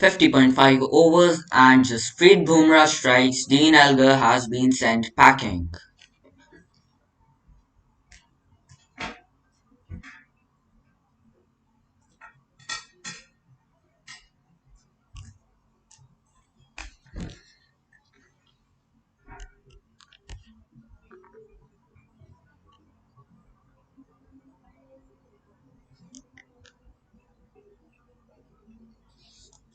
50.5 overs and just straight Bumrah strikes, Dean Elgar has been sent packing.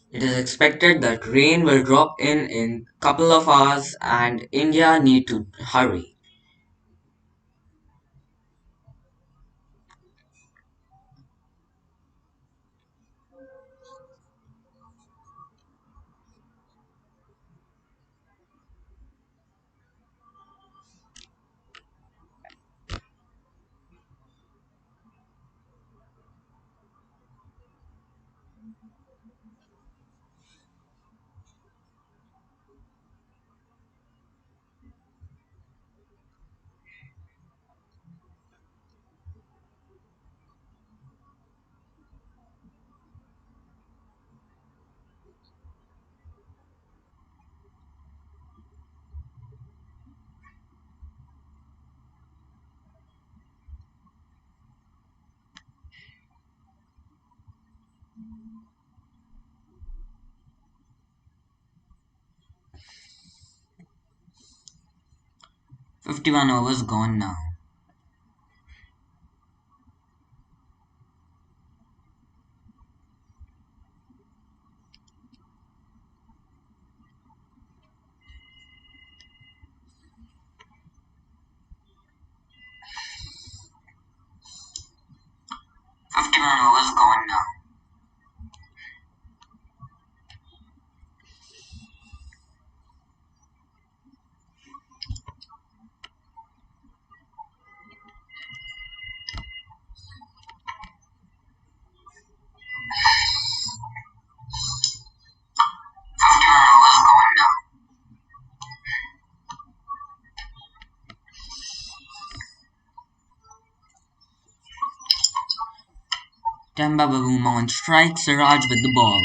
It is expected that rain will drop in couple of hours and India need to hurry. 51 overs gone now. 51 overs gone now. Temba Bavuma strikes Siraj with the ball.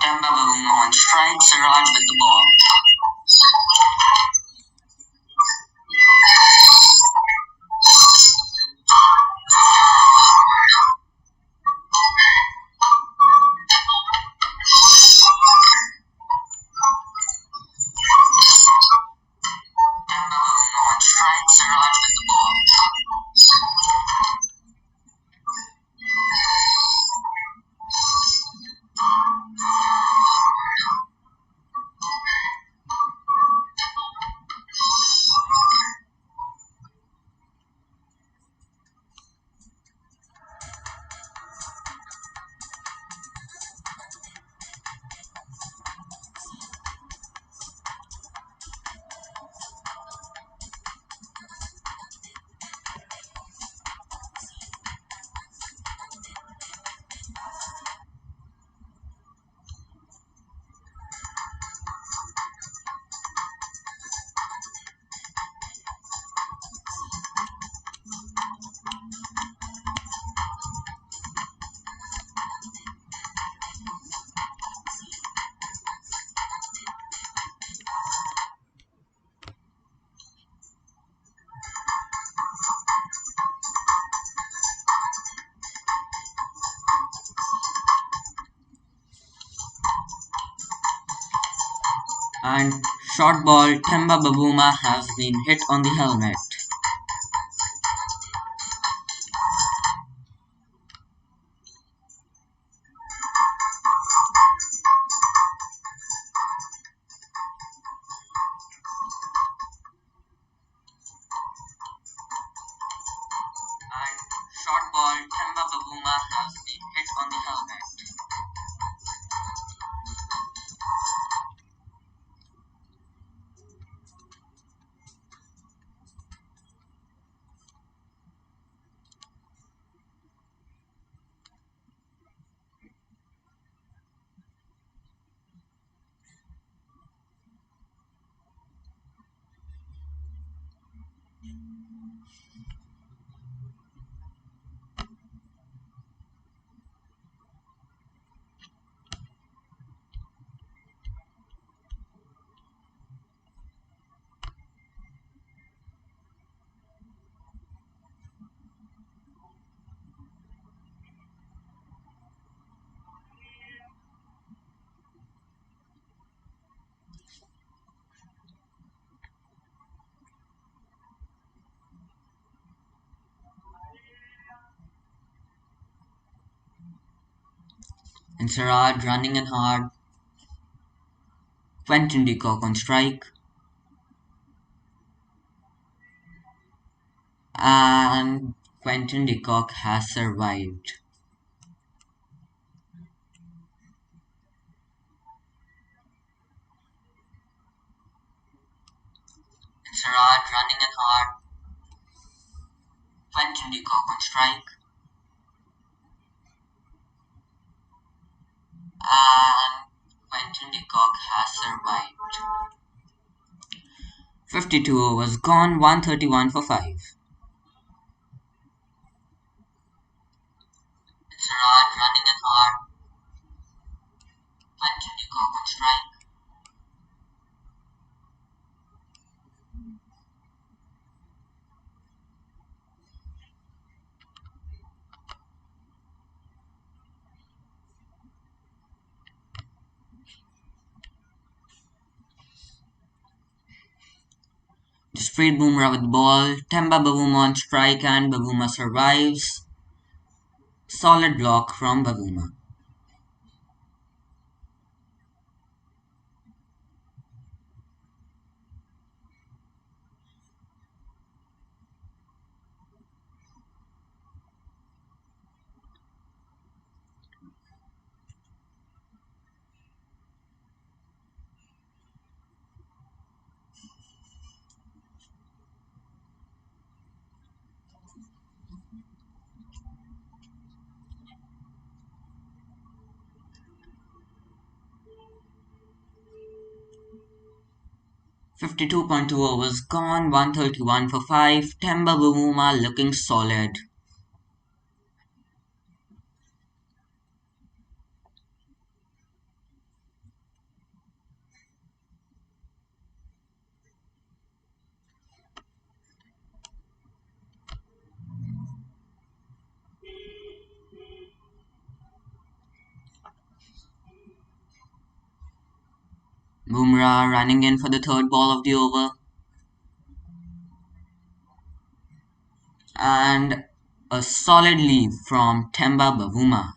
Temba Bavuma strikes Siraj with the ball. Temba Bavuma strikes Siraj with the ball. And short ball, Temba Bavuma has been hit on the helmet. And short ball, Temba Bavuma has been hit on the helmet. And Sarad running in hard. Quentin de Kock on strike. And Quentin de Kock has survived. And Sarad running in hard. Quentin de Kock on strike. And Quentin de Kock has survived. 52 overs gone, 131 for 5. Sarad running in hard. Quentin de Kock on strike. Jasprit Bumrah with the ball. Temba Bavuma on strike and Bavuma survives. Solid block from Bavuma. .2 overs gone, 131 for 5. Temba Bavuma looking solid. Bumrah running in for the third ball of the over. And a solid lead from Temba Bavuma.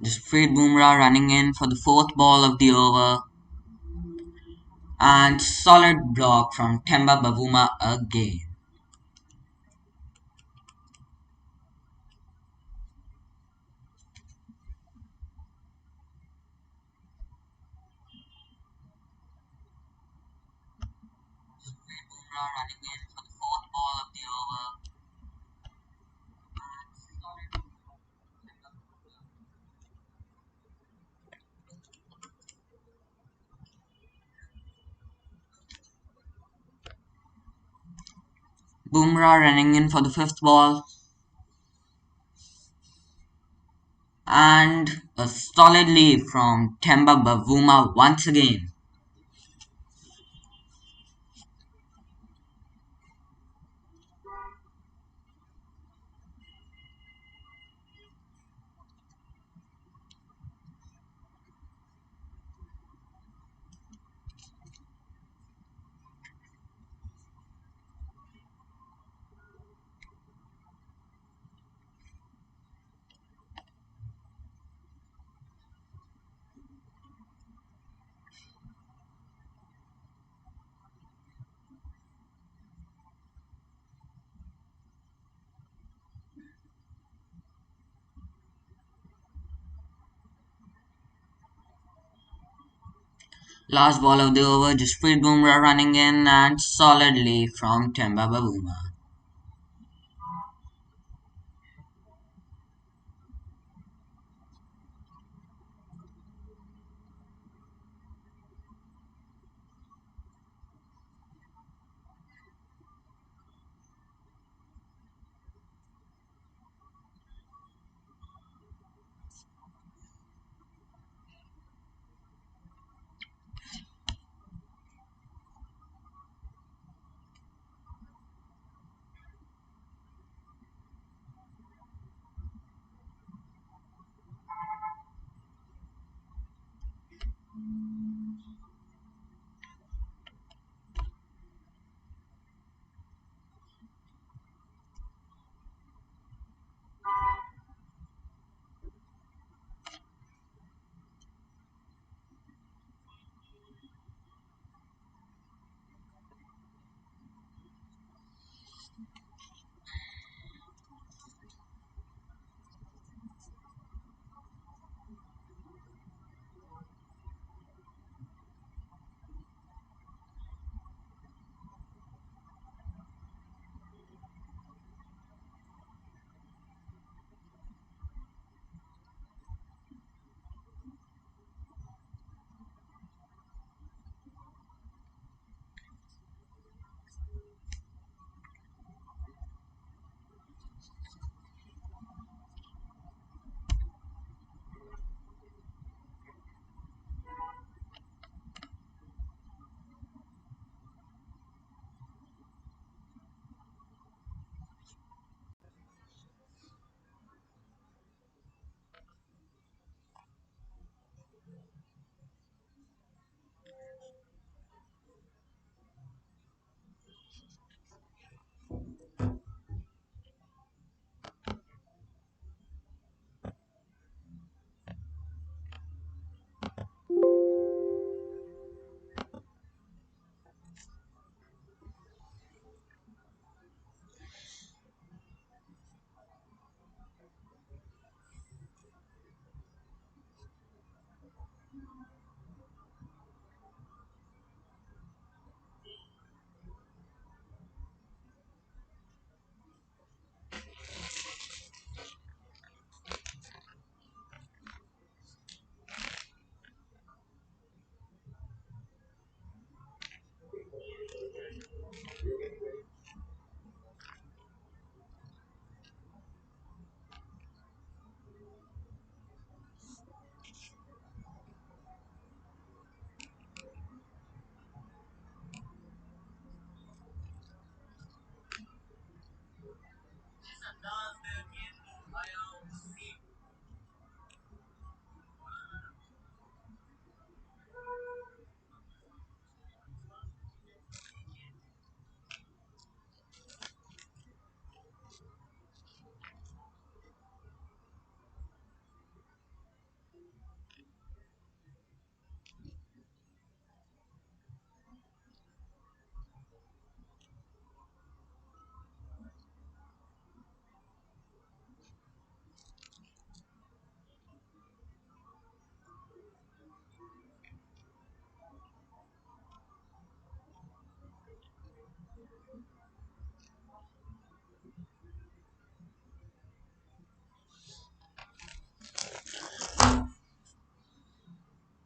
Jasprit Bumrah running in for the fourth ball of the over. And solid block from Temba Bavuma again. Bumrah running in for the fourth ball of the over. Bumrah running in for the fifth ball. And a solid lead from Temba Bavuma once again. Last ball of the over, Jasprit Bumrah running in and solidly from Temba Bavuma.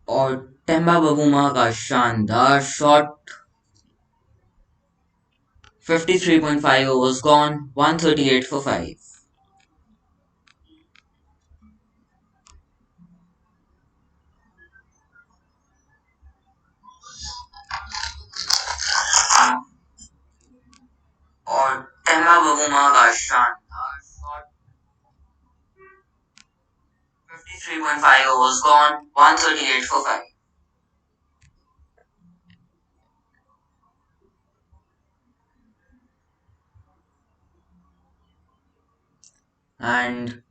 और Temba बबूमा का शानदार shot 53.5 overs gone 138 for 5 और Temba बबूमा का शानदार shot 53.5 overs gone 138 for 5 and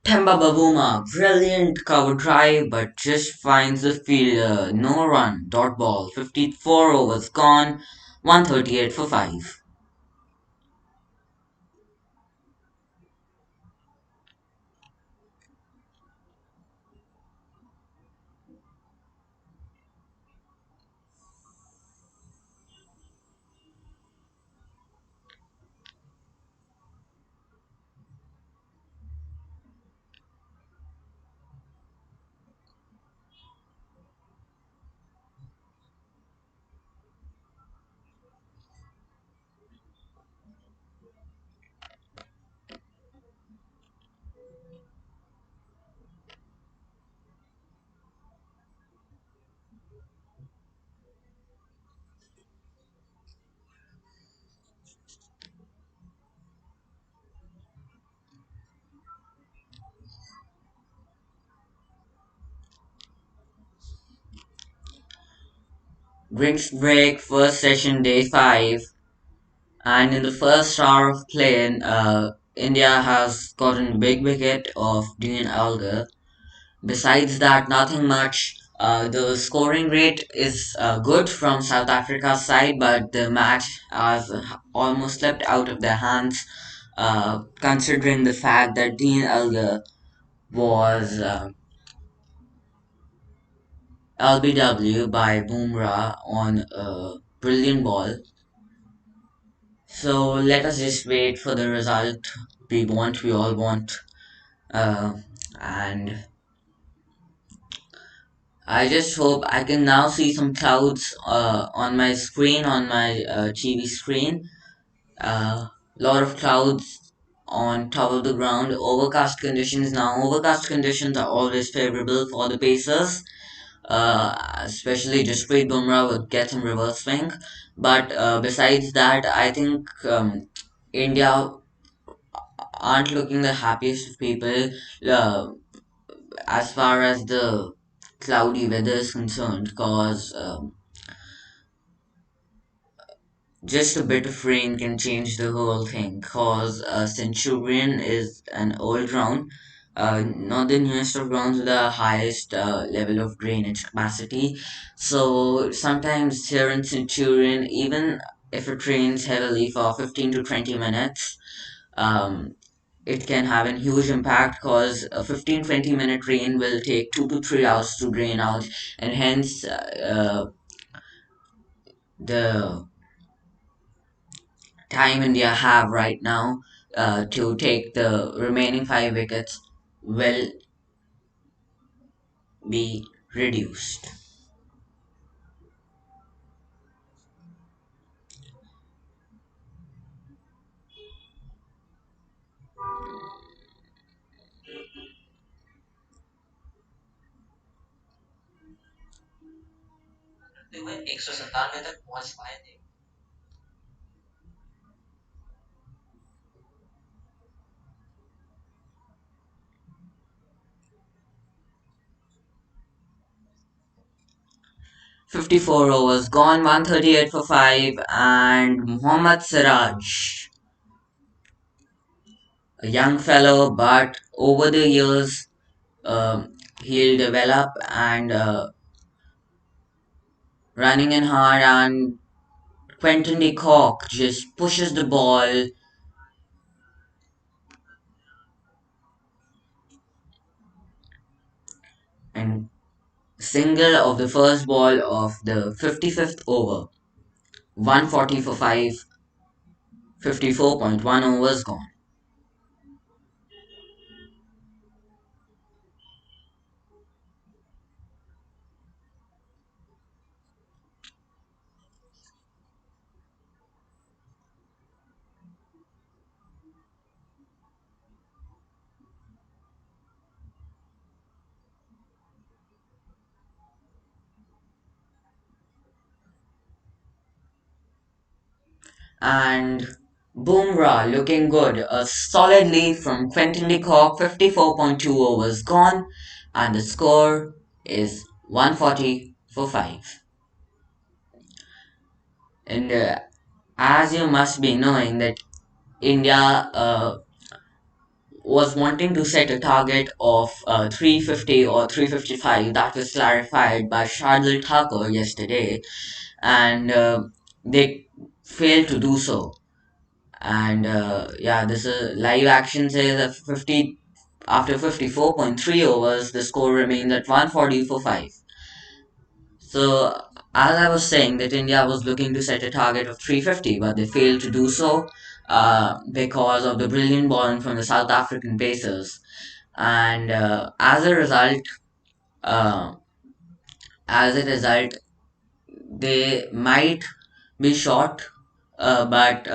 Temba Bavuma, brilliant cover drive, but just finds the fielder. No run, dot ball, 54 overs gone, 138 for 5. Drinks break, first session, day 5. And in the first hour of play, India has gotten a big wicket of Dean Elgar. Besides that, nothing much. The scoring rate is good from South Africa's side, but the match has almost slipped out of their hands, considering the fact that Dean Elgar was LBW by Bumrah on a brilliant ball. So let us just wait for the result we all want. Uh, and I just hope I can now see some clouds on my screen, on my TV screen. Lot of clouds on top of the ground. Overcast conditions now. Overcast conditions are always favorable for the Pacers, especially Jasprit Bumrah would get some reverse swing. But besides that, I think India aren't looking the happiest of people uh, as far as the cloudy weather is concerned, because just a bit of rain can change the whole thing. Because Centurion is an old ground, not the newest of grounds with the highest level of drainage capacity. So sometimes here in Centurion, even if it rains heavily for 15 to 20 minutes, um, it can have a huge impact, because a 15-20 minute rain will take 2 to 3 hours to drain out, and hence the time India have right now to take the remaining 5 wickets will be reduced. 54 overs gone, 138 for 5, and Mohammad Siraj, a young fellow, but over the years he'll develop and running in hard, and Quentin de Kock just pushes the ball and single of the first ball of the 55th over. 140 for 5, 54.1 overs gone. And Bumrah looking good. A solid lead from Quentin de Kock, 54.2 overs gone, and the score is 140 for 5. And as you must be knowing that India was wanting to set a target of 350 or 355. That was clarified by Shardul Thakur yesterday, and they failed to do so. And yeah, this is live action says that 50 after 54.3 overs, the score remains at 140 for 5. So as I was saying, that India was looking to set a target of 350, but they failed to do so because of the brilliant bowling from the South African Pacers. And uh, as a result, they might be short, but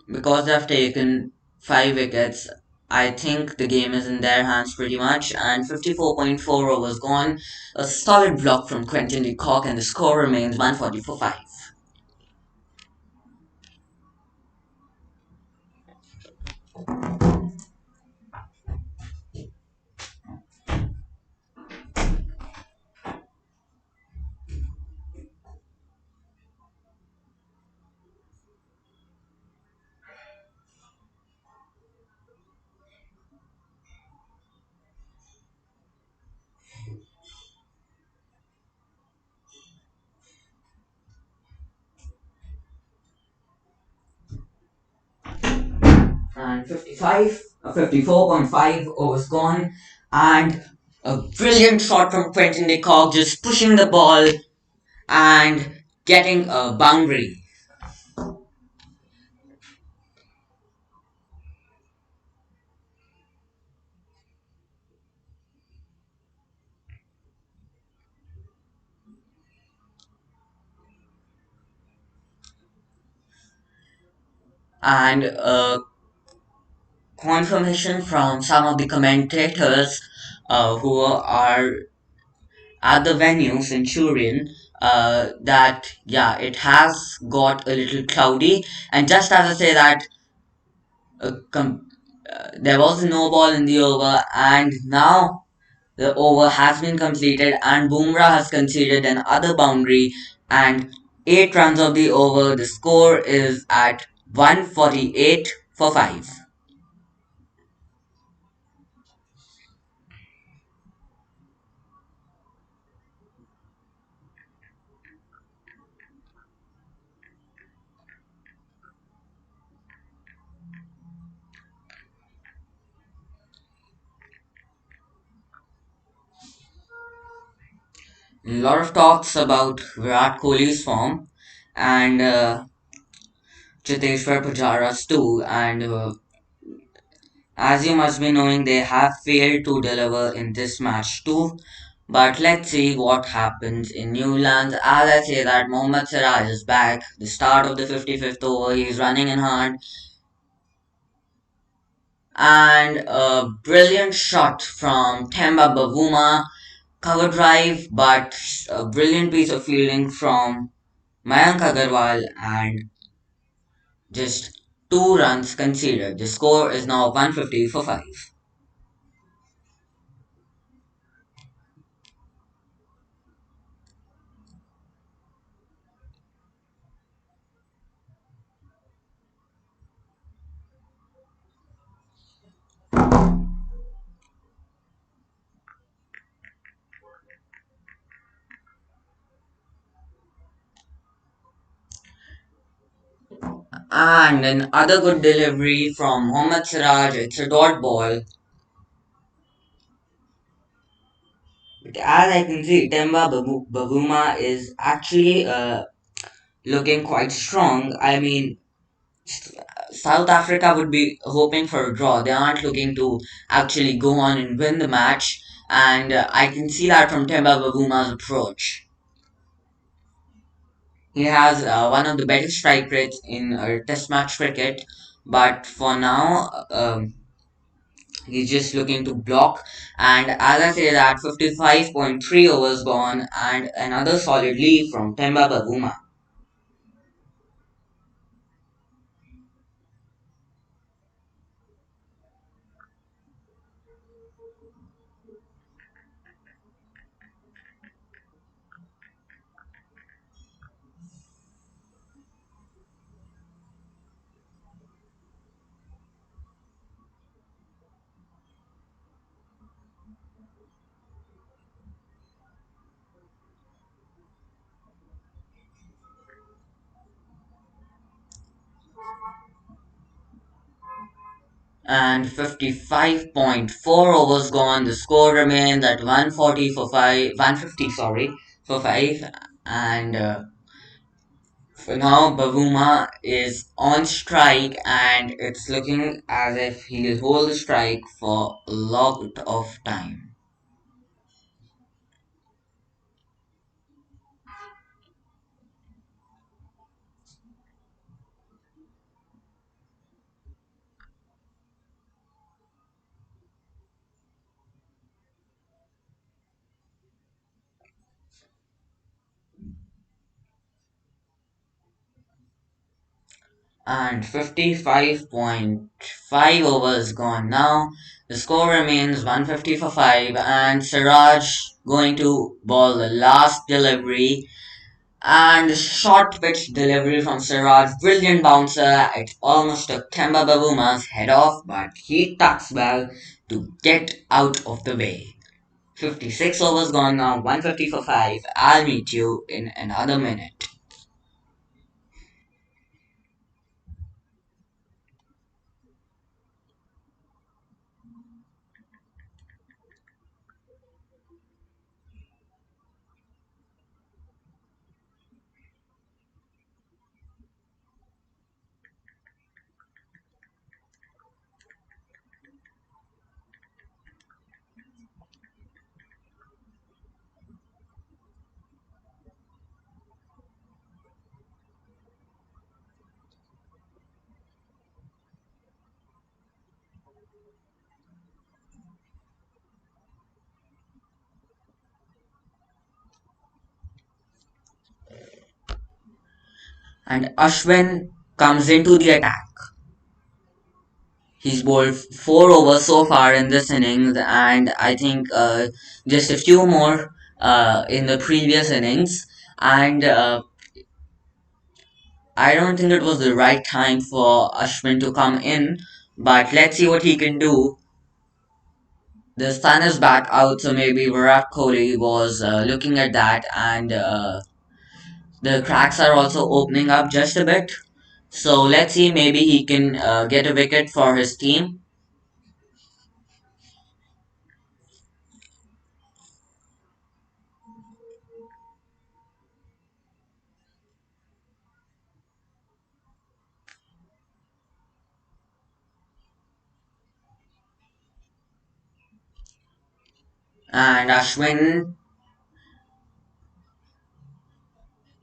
because they've taken 5 wickets, I think the game is in their hands pretty much. And 54.4 overs gone, a solid block from Quentin de Kock, and the score remains 140 for 5. 54.5 overs gone, and a brilliant shot from Quentin de Kock just pushing the ball and getting a boundary. And confirmation from some of the commentators who are at the venue, Centurion, that yeah, it has got a little cloudy. And just as I say that, there was no ball in the over, and now the over has been completed, and Bumrah has conceded an other boundary, and 8 runs of the over. The score is at 148 for 5. A lot of talks about Virat Kohli's form and Chiteshwar Pujara's too, and as you must be knowing, they have failed to deliver in this match too. But let's see what happens in Newlands. As I say that Mohammad Siraj is back. The start of the 55th over, he's running in hard. And a brilliant shot from Temba Bavuma. Cover drive, but a brilliant piece of fielding from Mayank Agarwal and just 2 runs conceded. The score is now 150 for 5. And another good delivery from Mohammad Siraj. It's a dot ball. But as I can see, Bavuma is actually looking quite strong. I mean, South Africa would be hoping for a draw. They aren't looking to actually go on and win the match. And I can see that from Temba Bavuma's approach. He has one of the better strike rates in Test match cricket. But for now, he's just looking to block. And as I say that, 55.3 overs gone and another solid lead from Temba Bavuma. And 55.4 overs gone. The score remains at 140 for 5, 150, sorry, for 5. And for now, Bavuma is on strike, and it's looking as if he'll hold the strike for a lot of time. And 55.5 overs gone now. The score remains 150 for 5, and Siraj going to ball the last delivery. And short pitch delivery from Siraj, brilliant bouncer. It almost took Kemba Bavuma's head off, but he tucks well to get out of the way. 56 overs gone now, 150 for 5. I'll meet you in another minute. And Ashwin comes into the attack. He's bowled four overs so far in this innings, and I think just a few more in the previous innings. And I don't think it was the right time for Ashwin to come in, but let's see what he can do. The sun is back out, so maybe Virat Kohli was looking at that, and the cracks are also opening up just a bit. So let's see, maybe he can get a wicket for his team. And Ashwin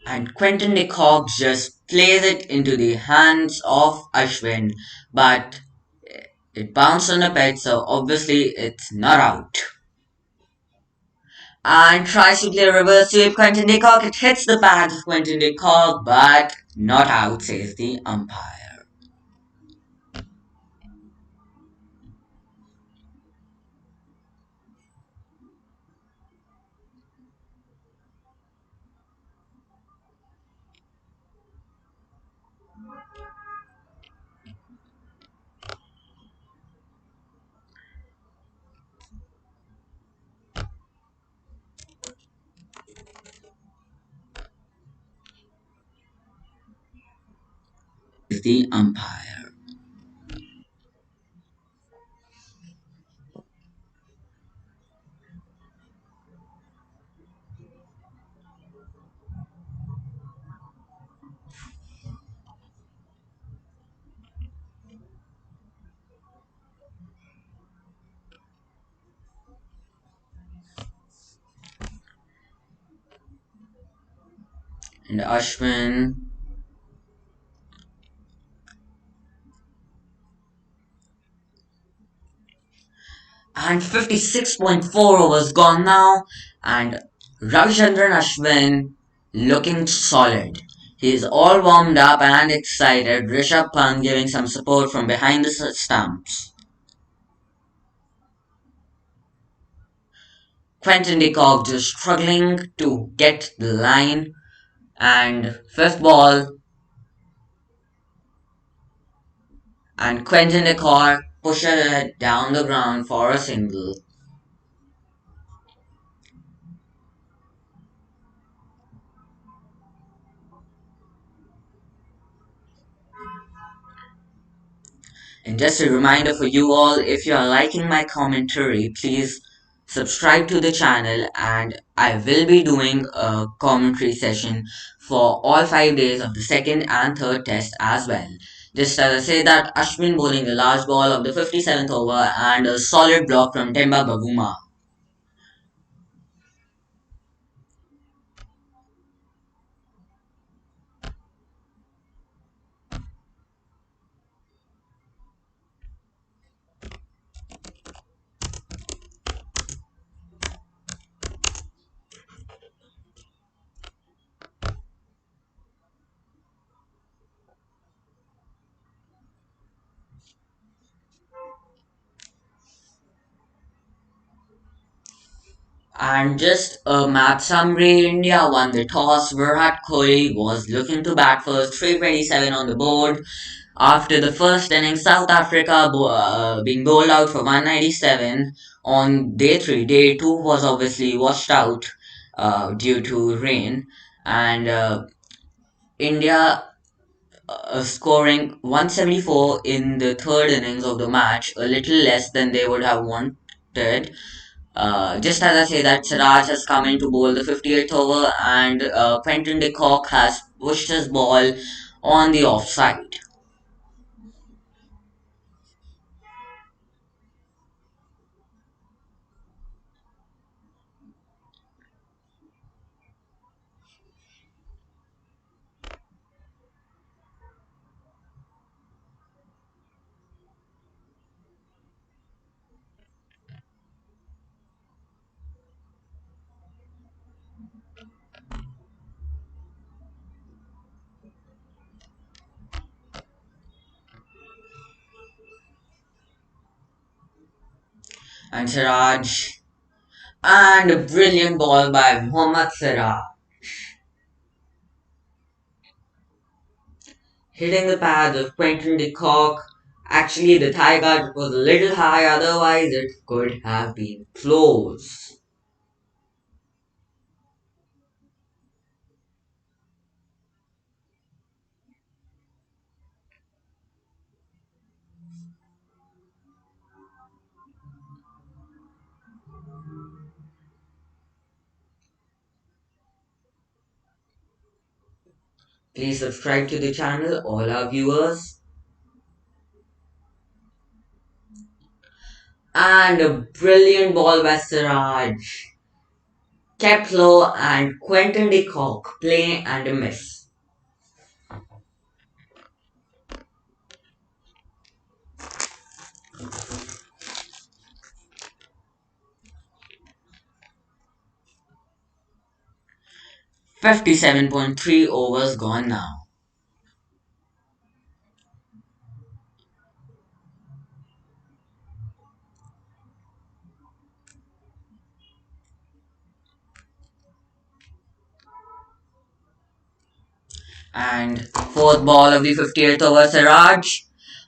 and Quentin de Kock just plays it into the hands of Ashwin, but it bounced on the pitch, so obviously it's not out. And tries to play a reverse sweep. Quentin de Kock, it hits the pads of Quentin de Kock, but not out, says the umpire. Is the umpire. And Ashwin and 56.4 overs gone now, and Ravichandran Ashwin looking solid. He's all warmed up and excited. Rishabh Pant giving some support from behind the stumps. Quentin de Kock just struggling to get the line, and fifth ball, and Quentin de Kock pushes it down the ground for a single. And just a reminder for you all, if you are liking my commentary, please subscribe to the channel, and I will be doing a commentary session for all 5 days of the second and third test as well. Just as I say that, Ashwin bowling a large ball of the 57th over and a solid block from Temba Bavuma. And just a match summary, India won the toss. Virat Kohli was looking to bat first, 327 on the board. After the first inning, South Africa being bowled out for 197 on day 3. Day 2 was obviously washed out due to rain. And India scoring 174 in the third innings of the match, a little less than they would have wanted. Just as I say that, Siraj has come in to bowl the 58th over, and Quentin de Kock has pushed his ball on the offside. and Siraj, and a brilliant ball by Mohammad Siraj, hitting the pads of Quentin de Kock. Actually, the thigh guard was a little high, otherwise, it could have been close. Please subscribe to the channel, all our viewers. And a brilliant ball by Siraj. Kept low and Quentin de Kock play and a miss. 57.3 overs gone now. And fourth ball of the 58th over, Siraj.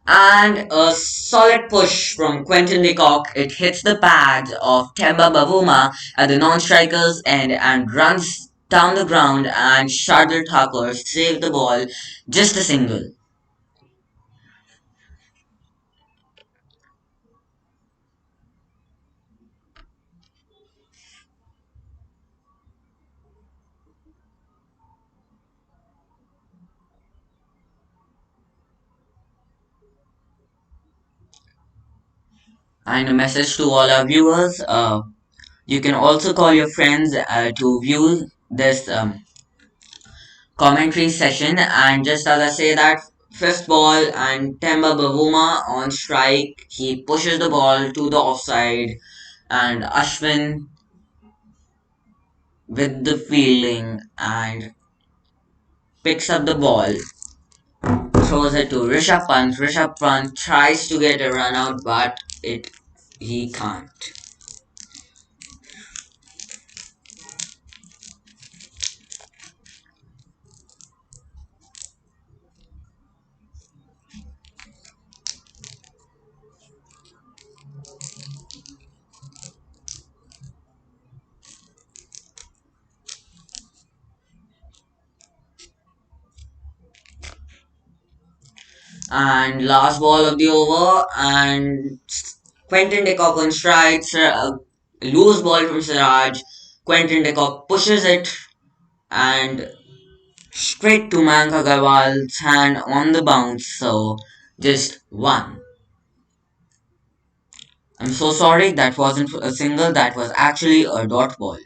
And a solid push from Quentin de Kock. It hits the pads of Temba Bavuma at the non-strikers end and runs down the ground, and Shardul Thakur saved the ball, just a single. And a message to all our viewers, you can also call your friends to view this commentary session. And just as I say that, fifth ball and Temba Bavuma on strike, he pushes the ball to the offside, and Ashwin with the fielding and picks up the ball, throws it to Rishabh Pant. Rishabh Pant tries to get a run out, but he can't. And last ball of the over, and Quentin de Kock on strikes, a loose ball from Siraj. Quentin de Kock pushes it and straight to Mayank Agarwal's hand on the bounce, so just one. I'm so sorry, that wasn't a single, that was actually a dot ball.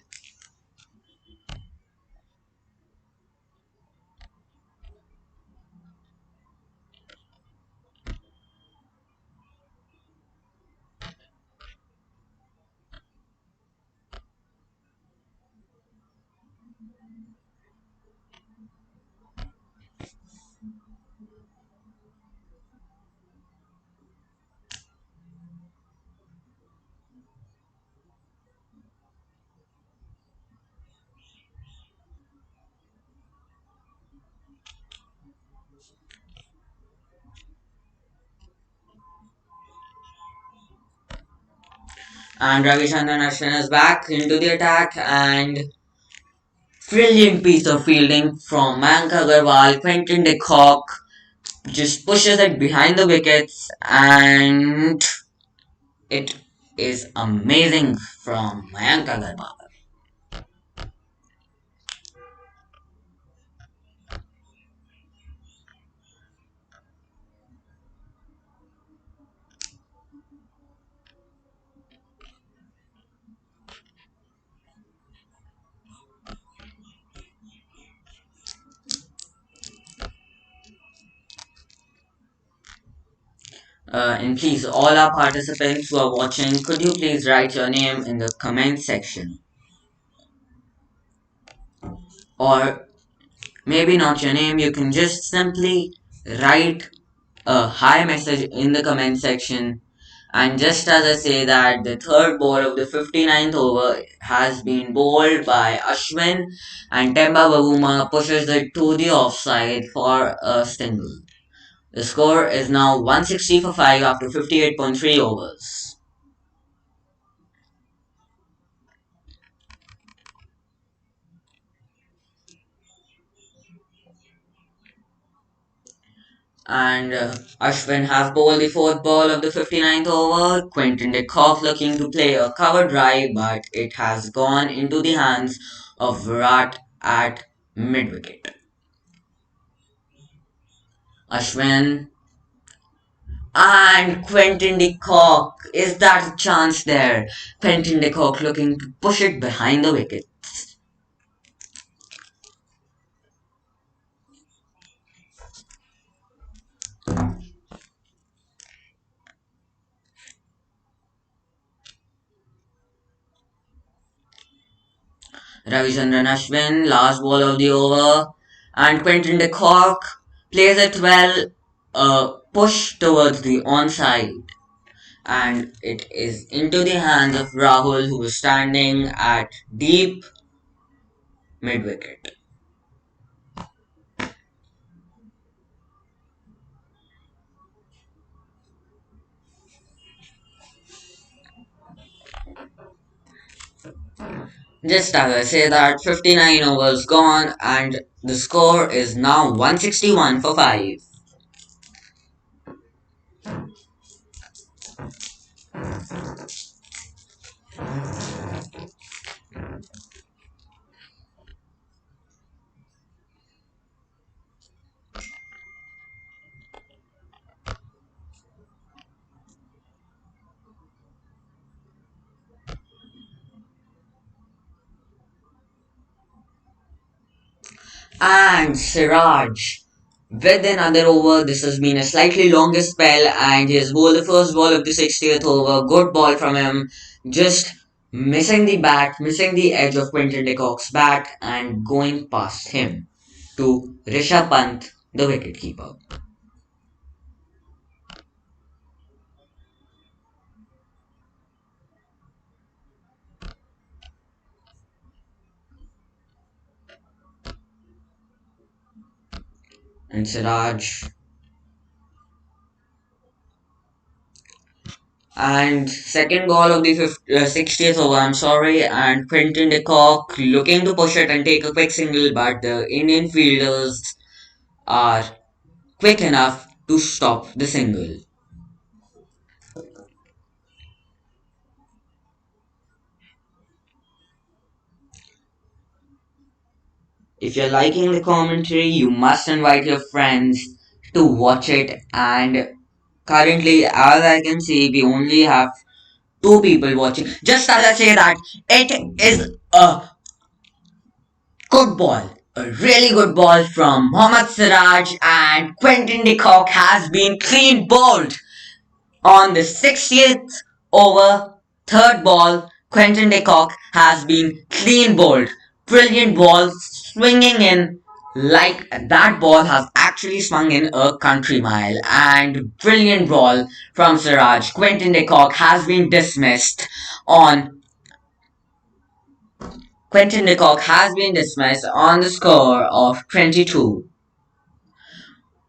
And Ravichandran Ashwin is back into the attack, and brilliant piece of fielding from Mayank Agarwal. Quentin de Kock just pushes it behind the wickets, and it is amazing from Mayank Agarwal. And please, all our participants who are watching, could you please write your name in the comment section? Or maybe not your name, you can just simply write a hi message in the comment section, And just as I say that, the third ball of the 59th over has been bowled by Ashwin, and Temba Bavuma pushes it to the offside for a single. The score is now 160 for 5 after 58.3 overs. And Ashwin has bowled the fourth ball of the 59th over. Quinton de Kock looking to play a cover drive, but it has gone into the hands of Virat at mid wicket. Ashwin and Quentin de Kock. Is that a chance there? Quentin de Kock looking to push it behind the wicket. Ravichandran Ashwin, last ball of the over, and Quentin de Kock plays it well, push towards the onside, and it is into the hands of Rahul, who is standing at deep mid wicket. Just as I say that, 59 overs gone, and the score is now 161 for 5. And Siraj. With another over, this has been a slightly longer spell, and he has bowled the first ball of the 60th over. Good ball from him, just missing the bat, missing the edge of Quinton de Kock's bat, and going past him to Rishabh Pant, the wicketkeeper. And Siraj. And second ball of the 60th over, I'm sorry, and Quinton de Kock looking to push it and take a quick single, but the Indian fielders are quick enough to stop the single. If you're liking the commentary, you must invite your friends to watch it. And currently, as I can see, we only have two people watching. Just as I say that, it is a good ball. A really good ball from Mohammad Siraj, and Quentin de Kock has been clean bowled. On the 60th over, third ball, Quentin de Kock has been clean bowled. Brilliant ball swinging in like that ball has actually swung in a country mile. And brilliant ball from Siraj. Quentin de Kock has been dismissed on Quentin de Kock has been dismissed on the score of 22.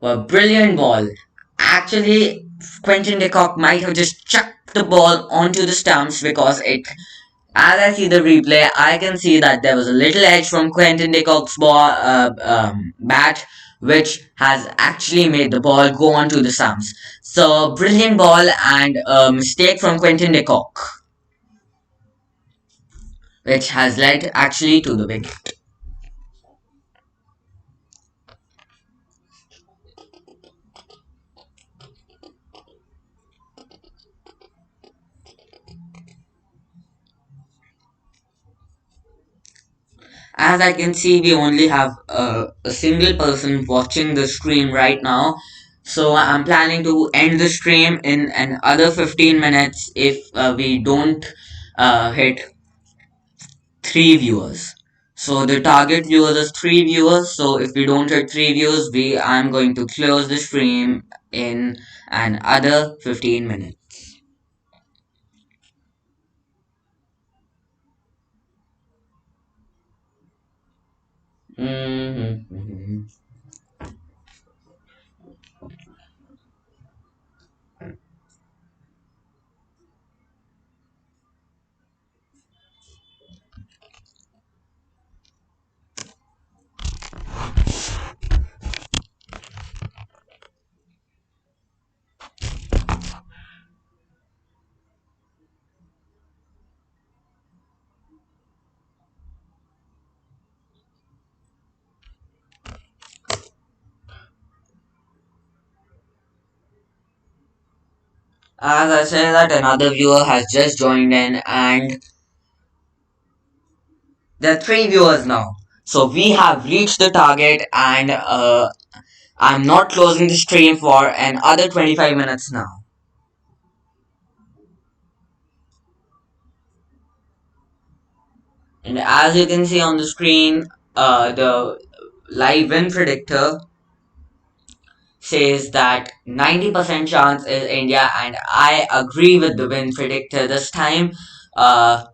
A brilliant ball. Actually, Quentin de Kock might have just chucked the ball onto the stumps because it. As I see the replay, I can see that there was a little edge from Quentin de Kock's ball, bat, which has actually made the ball go onto the stumps. So, brilliant ball and a mistake from Quentin de Kock, which has led actually to the wicket. As I can see, we only have a single person watching the stream right now. So I'm planning to end the stream in another 15 minutes if we don't hit 3 viewers. So the target viewers is 3 viewers. So if we don't hit 3 viewers, I'm going to close the stream in another 15 minutes. Mm-hmm. As I say that another viewer has just joined in, and there are three viewers now. So we have reached the target, and I'm not closing the stream for another 25 minutes now. And as you can see on the screen, the live win predictor says that 90% chance is India, and I agree with the win predictor this time. Uh,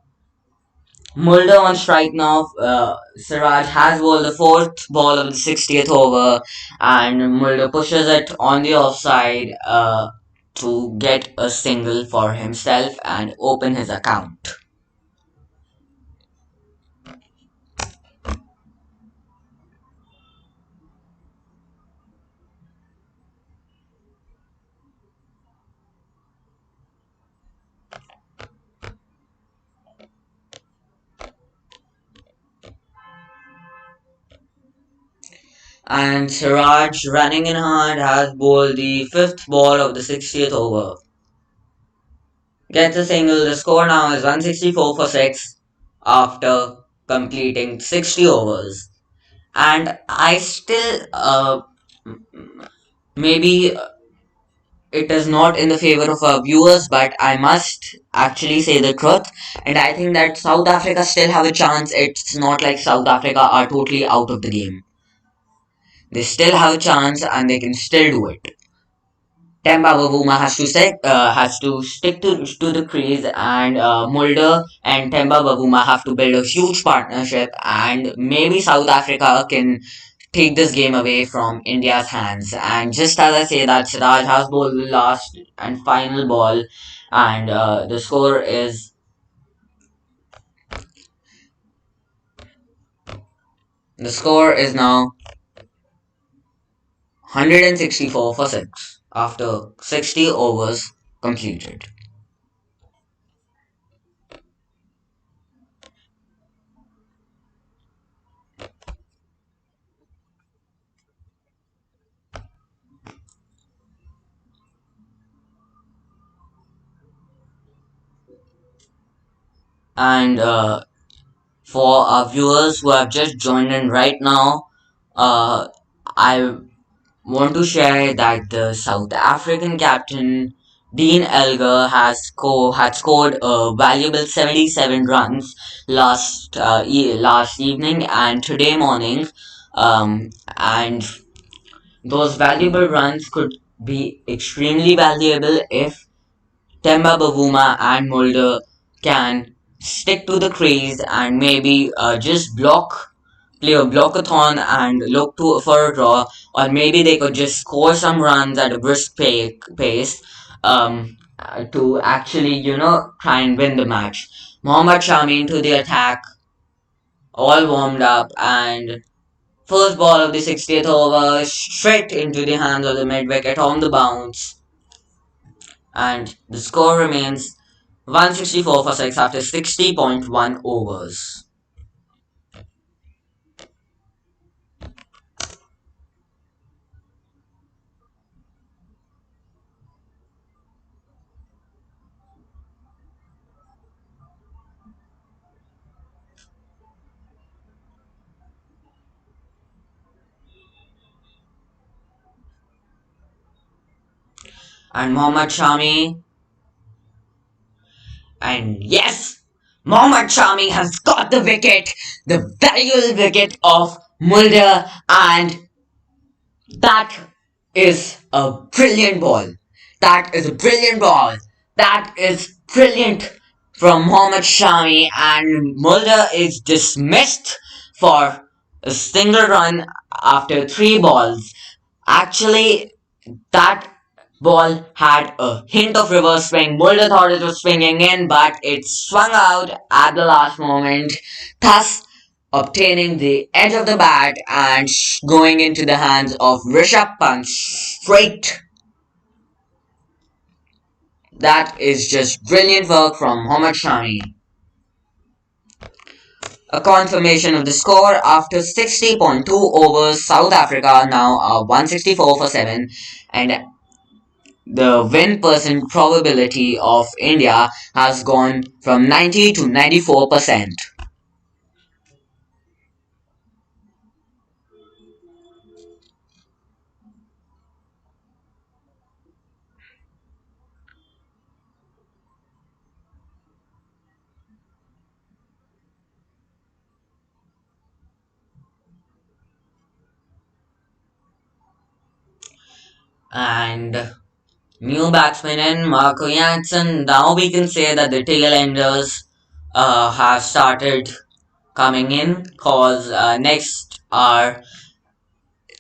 Mulder on strike now. Siraj has bowled the fourth ball of the 60th over, and Mulder pushes it on the offside to get a single for himself and open his account. And Siraj, running in hard, has bowled the fifth ball of the 60th over. Gets a single. The score now is 164 for 6 after completing 60 overs. And I still, maybe it is not in the favor of our viewers, but I must actually say the truth. And I think that South Africa still have a chance. It's not like South Africa are totally out of the game. They still have a chance and they can still do it. Temba Bavuma has to stick to the crease, and Mulder and Temba Bavuma have to build a huge partnership, and maybe South Africa can take this game away from India's hands. And just as I say that, Siraj has bowled the last and final ball, and the score is now 164 for 6 after 60 overs completed. And for our viewers who have just joined in right now, uh, I want to share that the South African captain Dean Elgar had scored a valuable 77 runs last evening and today morning, and those valuable runs could be extremely valuable if Temba Bavuma and Mulder can stick to the crease and maybe just play a blockathon and look to for a draw, or maybe they could just score some runs at a pace to actually try and win the match. Mohammad Shami into the attack, all warmed up, and first ball of the 60th over straight into the hands of the mid wicket on the bounce, and the score remains 164 for 6 after 60.1 overs. And yes, Mohammad Shami has got the wicket, the valuable wicket of Mulder, and that is a brilliant ball. That is a brilliant ball. That is brilliant from Mohammad Shami, and Mulder is dismissed for a single run after three balls. Actually, that ball had a hint of reverse swing. Mulder thought it was swinging in, but it swung out at the last moment, thus obtaining the edge of the bat and going into the hands of Rishabh Pant straight. That is just brilliant work from Mohammad Shami. A confirmation of the score after 60.2 overs, South Africa now are 164 for 7, and the win percent probability of India has gone from 90 to 94%. And new batsman in Marco Jansen. Now we can say that the tail enders have started coming in, cause next are,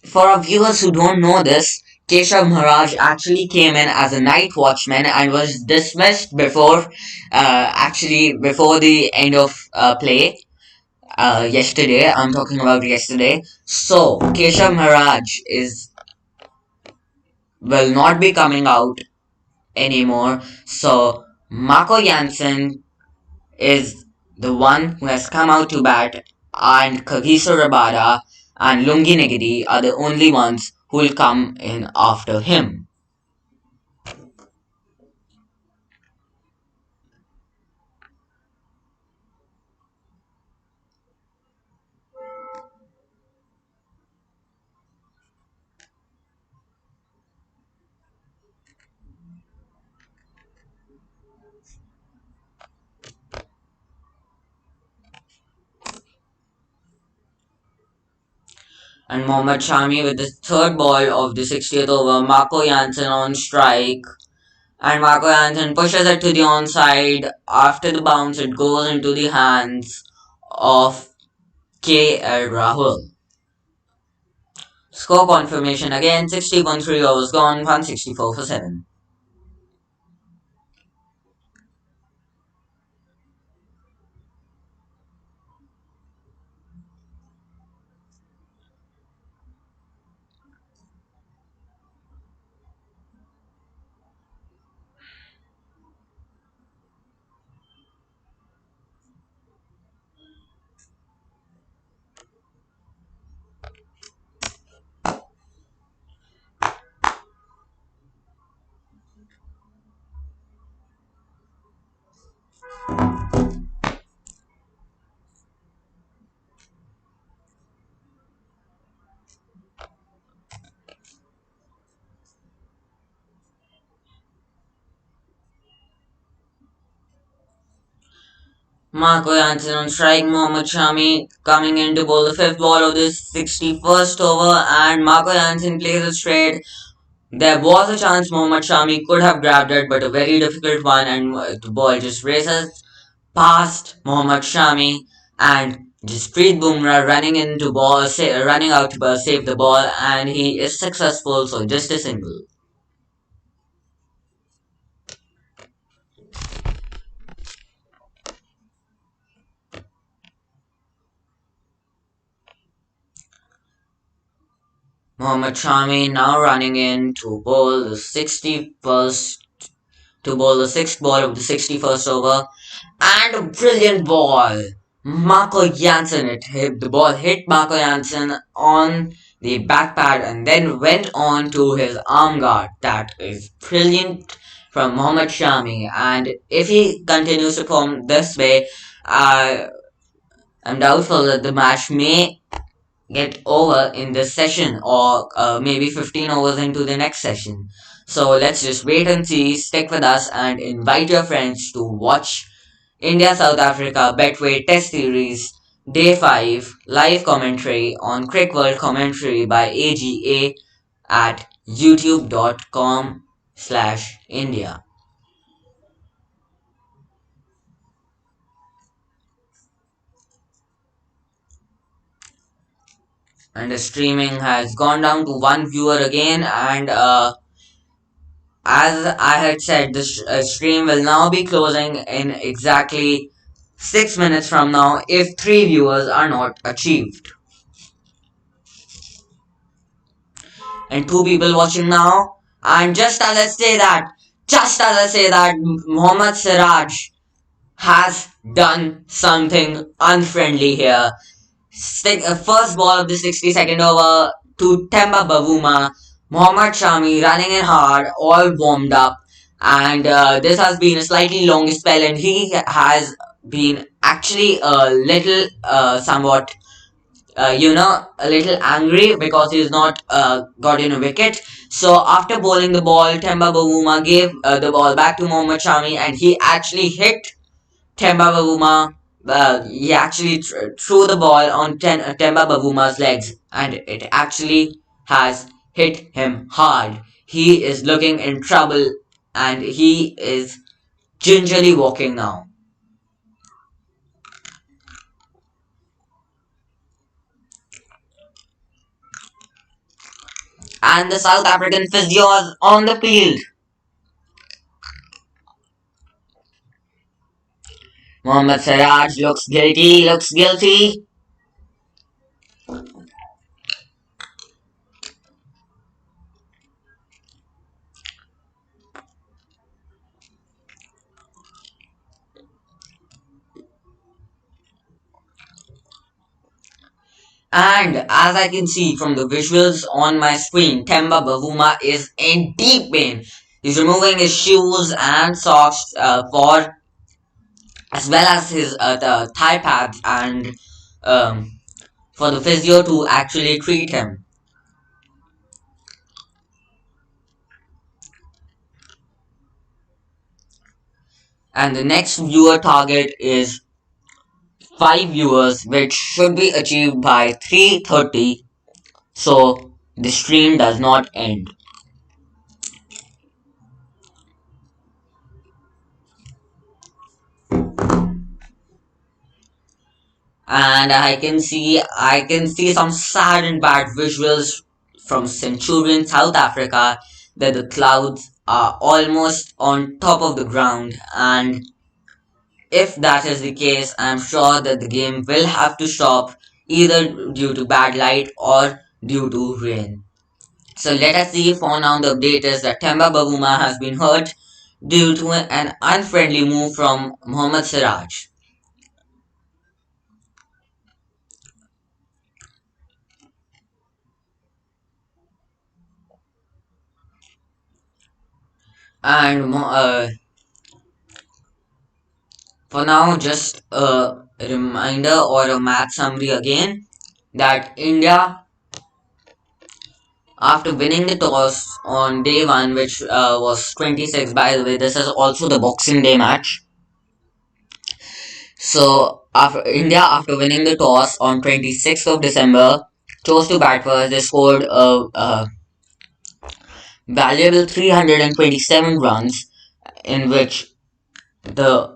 for our viewers who don't know this, Keshav Maharaj actually came in as a night watchman and was dismissed before the end of play. Yesterday, I'm talking about yesterday. So Keshav Maharaj is will not be coming out anymore. So Marco Jansen is the one who has come out to bat, and Kagiso Rabada and Lungi Negiri are the only ones who will come in after him. And Mohammad Shami with the third ball of the 60th over, Marco Jansen on strike. And Marco Jansen pushes it to the onside. After the bounce, it goes into the hands of K.L. Rahul. Score confirmation again, 60.3 overs gone, 164 for 7. Marco Jansen on strike, Mohammad Shami coming in to bowl the fifth ball of the 61st over, and Marco Jansen plays it straight. There was a chance Mohammad Shami could have grabbed it, but a very difficult one, and the ball just races past Mohammad Shami, and Jasprit Bumrah running out to save the ball, and he is successful. So just a single. Mohammad Shami now running in to bowl the sixth ball of the 61st over, and a brilliant ball. Marco Jansen, the ball hit Marco Jansen on the back pad and then went on to his arm guard. That is brilliant from Mohammad Shami, and if he continues to perform this way, I am doubtful that the match may get over in this session, or maybe 15 overs into the next session. So let's just wait and see. Stick with us and invite your friends to watch India South Africa Betway Test Series Day 5 live commentary on Crick World Commentary by AGA at youtube.com/India. and the streaming has gone down to one viewer again. And as I had said, this stream will now be closing in exactly 6 minutes from now if three viewers are not achieved. And two people watching now. And just as I say that, Mohammad Siraj has done something unfriendly here. First ball of the 62nd over to Temba Bavuma. Mohammad Shami running in hard, all warmed up. And this has been a slightly long spell, and he has been actually a little, somewhat, a little angry because he's not got in a wicket. So after bowling the ball, Temba Bavuma gave the ball back to Mohammad Shami, and he actually hit Temba Bavuma. He actually threw the ball on Temba Bavuma's legs, and it actually has hit him hard. He is looking in trouble, and he is gingerly walking now. And the South African physio is on the field. Mohammad Siraj looks guilty. And as I can see from the visuals on my screen, Temba Bavuma is in deep pain. He's removing his shoes and socks for as well as his the thigh pads and um, for the physio to actually treat him. And the next viewer target is 5 viewers, which should be achieved by 3:30, so the stream does not end. And I can see some sad and bad visuals from Centurion, South Africa, that the clouds are almost on top of the ground, and if that is the case, I'm sure that the game will have to stop either due to bad light or due to rain. So let us see. For now, the update is that Temba Bavuma has been hurt due to an unfriendly move from Mohammad Siraj. And for now, just a reminder or a match summary again that India, after winning the toss on day one, which was 26, by the way, this is also the Boxing Day match. So, after winning the toss on 26th of December, chose to bat first. They scored a valuable 327 runs, in which the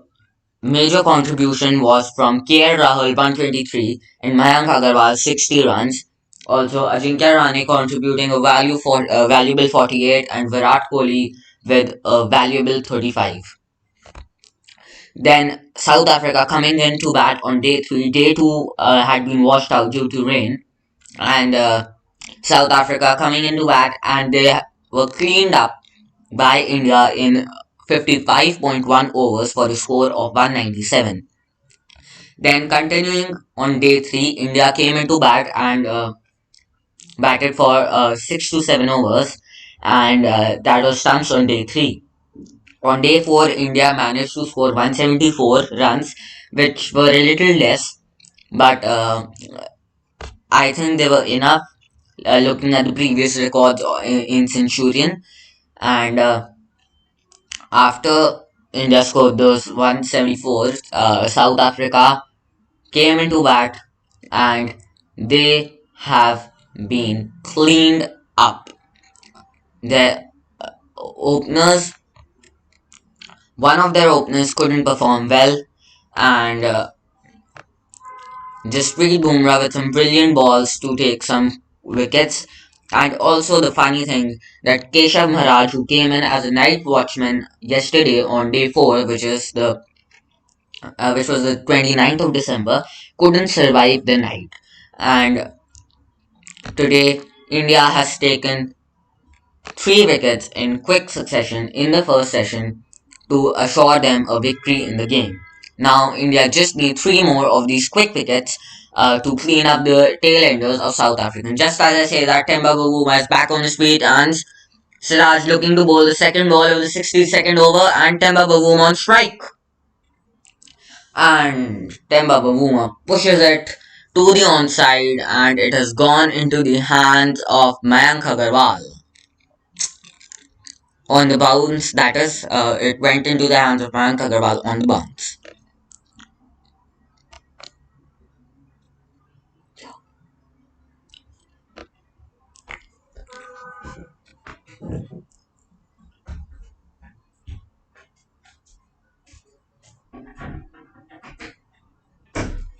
major contribution was from KL Rahul 123 and Mayank Agarwal 60 runs. Also, Ajinkya Rahane contributing a valuable 48 and Virat Kohli with a valuable 35. Then South Africa coming in to bat on day 3. Day 2 had been washed out due to rain, and South Africa coming into bat, and they were cleaned up by India in 55.1 overs for a score of 197. Then continuing on day 3, India came into bat and batted for 6 to 7 overs, and that was stumps on day 3. On day 4, India managed to score 174 runs, which were a little less, but I think they were enough looking at the previous records in Centurion. And after India scored those 174, South Africa came into bat and they have been cleaned up. Their openers, one of their openers couldn't perform well, and Jasprit Bumrah with some brilliant balls to take some wickets. And also the funny thing that Keshav Maharaj, who came in as a night watchman yesterday on day 4, which was the 29th of December, couldn't survive the night. And today, India has taken 3 wickets in quick succession in the first session to assure them a victory in the game. Now, India just need 3 more of these quick wickets to clean up the tail enders of South Africa. Just as I say that, Temba Bavuma is back on his feet and Siraj looking to bowl the second ball of the 62nd over and Temba Bavuma on strike. And Temba Bavuma pushes it to the onside and it has gone into the hands of Mayank Agarwal. On the bounce, that is, it went into the hands of Mayank Agarwal on the bounce.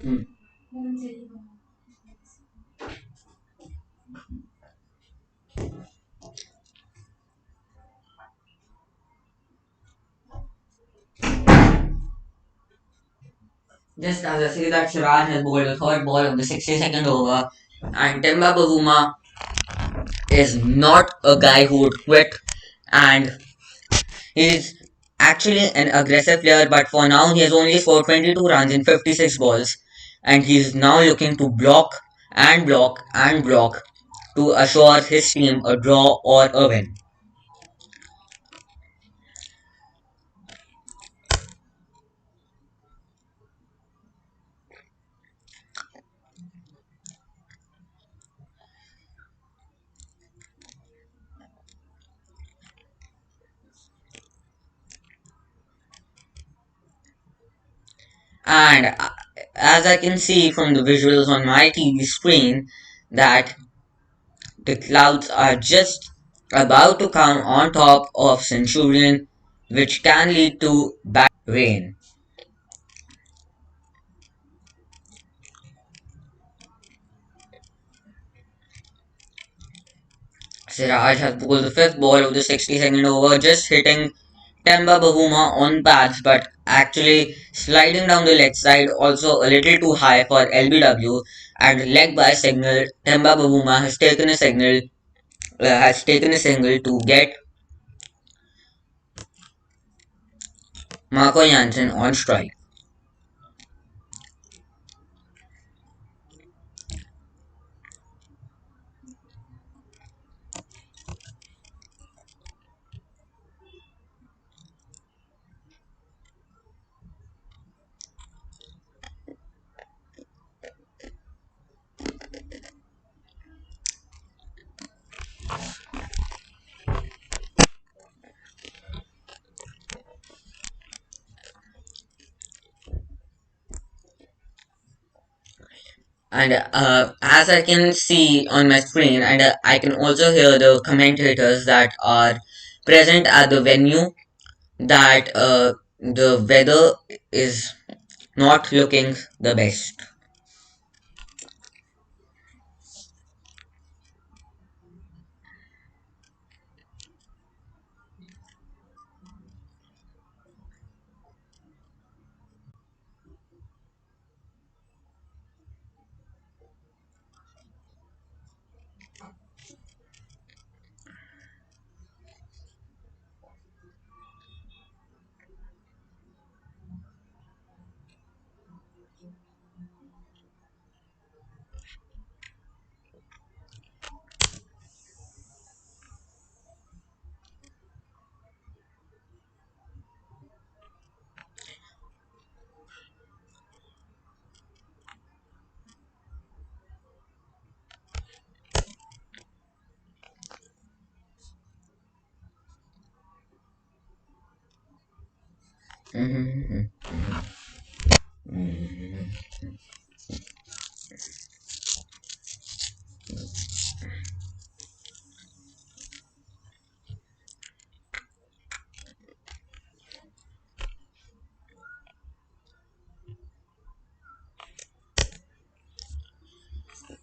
Mm. Just as I say that Siraj has bowled the third ball of the 62nd over, and Temba Bavuma is not a guy who would quit, and he's actually an aggressive player, but for now he has only scored 22 runs in 56 balls, and he's now looking to block and block and block to assure his team a draw or a win. And as I can see from the visuals on my TV screen, that the clouds are just about to come on top of Centurion, which can lead to bad rain. Siraj has bowled the fifth ball of the 62nd over, just hitting Temba Bavuma on pads, but actually sliding down the leg side, also a little too high for LBW. And leg by signal, Temba Bavuma has taken a single to get Marco Jansen on strike. And as I can see on my screen, and I can also hear the commentators that are present at the venue, that the weather is not looking the best. Mhm.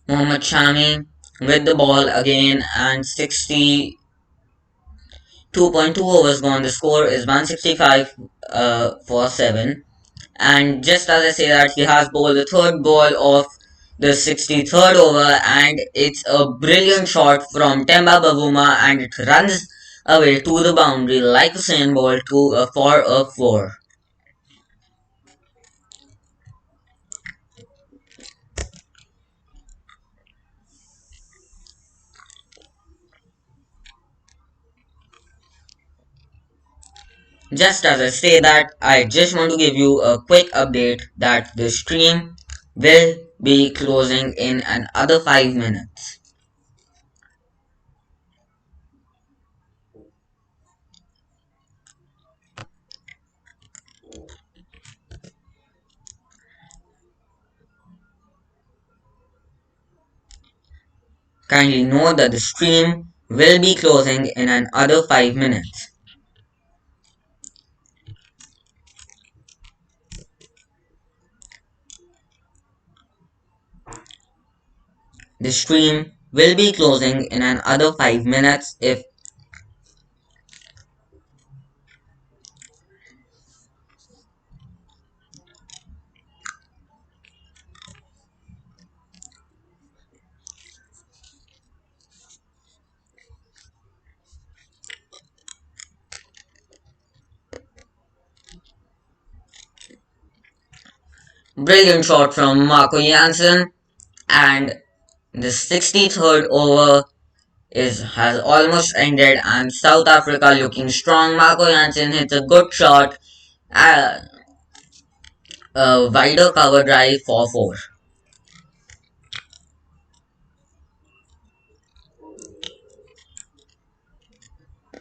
Mohammad Shami with the ball again, and 62.2 overs gone. The score is 165 for 7. And just as I say that, he has bowled the third ball of the 63rd over, and it's a brilliant shot from Temba Bavuma, and it runs away to the boundary like a Usain Bolt for a 4. Just as I say that, I just want to give you a quick update that the stream will be closing in another 5 minutes. Kindly note that the stream will be closing in another 5 minutes. The stream will be closing in another 5 minutes. If brilliant shot from Marco Jansen, and the 63rd over has almost ended, and South Africa looking strong. Marco Jansen hits a good shot, a wider cover drive for 4.